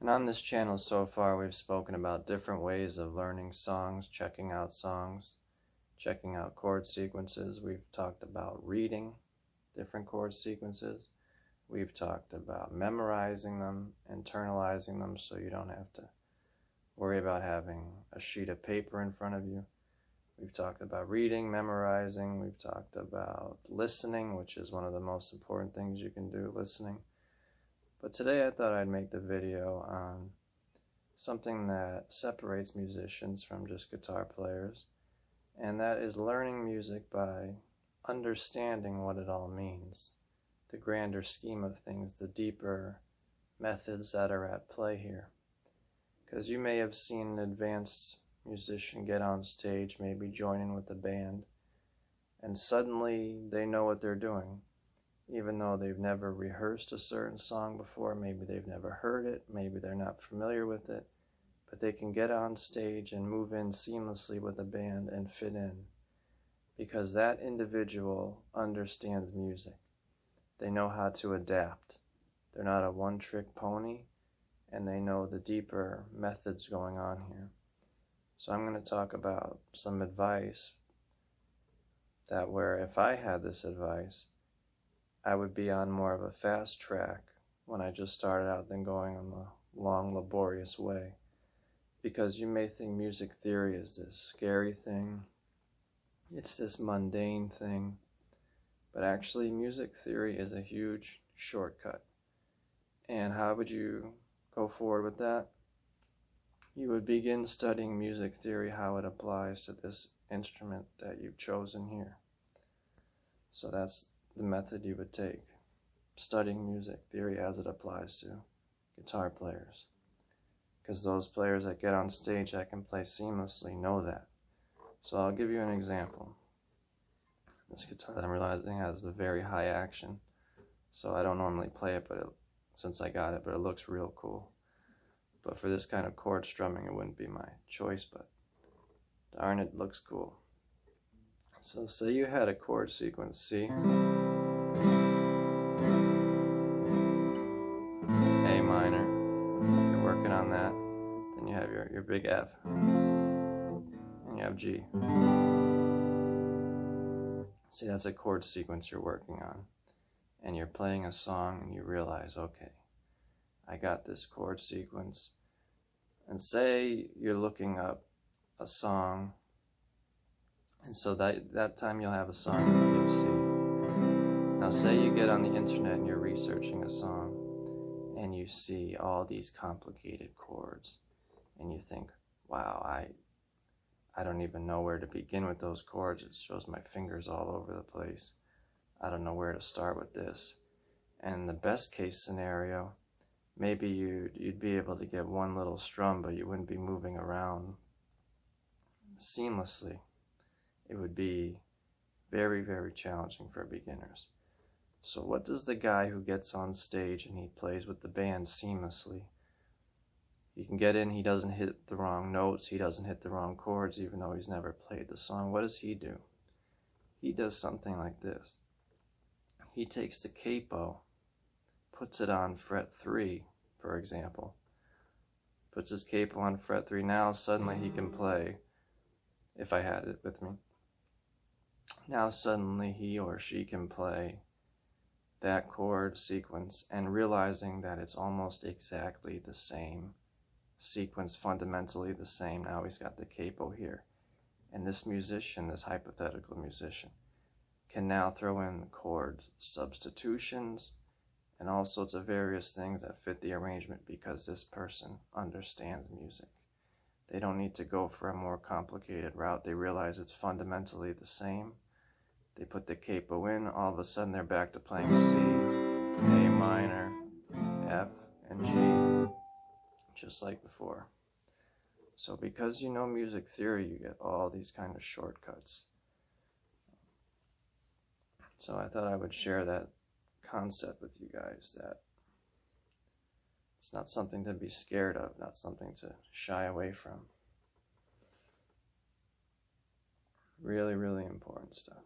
And on this channel so far, we've spoken about different ways of learning songs, checking out chord sequences. We've talked about reading different chord sequences. We've talked about memorizing them, internalizing them so you don't have to worry about having a sheet of paper in front of you. We've talked about reading, memorizing. We've talked about listening, which is one of the most important things you can do, listening. But today I thought I'd make the video on something that separates musicians from just guitar players, and that is learning music by understanding what it all means, the grander scheme of things, the deeper methods that are at play here. Because you may have seen an advanced musician get on stage, maybe join in with a band, and suddenly they know what they're doing. Even though they've never rehearsed a certain song before, maybe they've never heard it, maybe they're not familiar with it, but they can get on stage and move in seamlessly with the band and fit in, because that individual understands music. They know how to adapt. They're not a one-trick pony, and they know the deeper methods going on here. So I'm going to talk about some advice that where if I had this advice, I would be on more of a fast track when I just started out than going on the long, laborious way. Because you may think music theory is this scary thing, it's this mundane thing, but actually music theory is a huge shortcut. And how would you go forward with that? You would begin studying music theory, how it applies to this instrument that you've chosen here. So that's the method you would take, studying music theory as it applies to guitar players. Because those players that get on stage that can play seamlessly know that. So I'll give you an example. This guitar that I'm realizing has the very high action, so I don't normally play it, since I got it, but it looks real cool. But for this kind of chord strumming, it wouldn't be my choice, but darn, it looks cool. So say you had a chord sequence C, A minor, you're working on that, then you have your big F, and you have G. See, that's a chord sequence you're working on, and you're playing a song and you realize, okay, I got this chord sequence. And say you're looking up a song, and so that time you'll have a song in key of C. Now say you get on the internet and you're researching a song, and you see all these complicated chords, and you think, wow, I don't even know where to begin with those chords. It shows my fingers all over the place. I don't know where to start with this. And the best case scenario, maybe you'd be able to get one little strum, but you wouldn't be moving around seamlessly. It would be very, very challenging for beginners. So what does the guy who gets on stage and he plays with the band seamlessly? He can get in, he doesn't hit the wrong notes, he doesn't hit the wrong chords, even though he's never played the song. What does he do? He does something like this. He takes the capo, puts it on fret 3, for example. Puts his capo on fret 3. Now suddenly he can play, if I had it with me. Now suddenly he or she can play that chord sequence, and realizing that it's almost exactly the same sequence, fundamentally the same. Now he's got the capo here. And this musician, this hypothetical musician, can now throw in chord substitutions and all sorts of various things that fit the arrangement, because this person understands music. They don't need to go for a more complicated route. They realize it's fundamentally the same. They put the capo in, all of a sudden they're back to playing C, A minor, F, and G, just like before. So because you know music theory, you get all these kind of shortcuts. So I thought I would share that concept with you guys, that it's not something to be scared of, not something to shy away from. Really, really important stuff.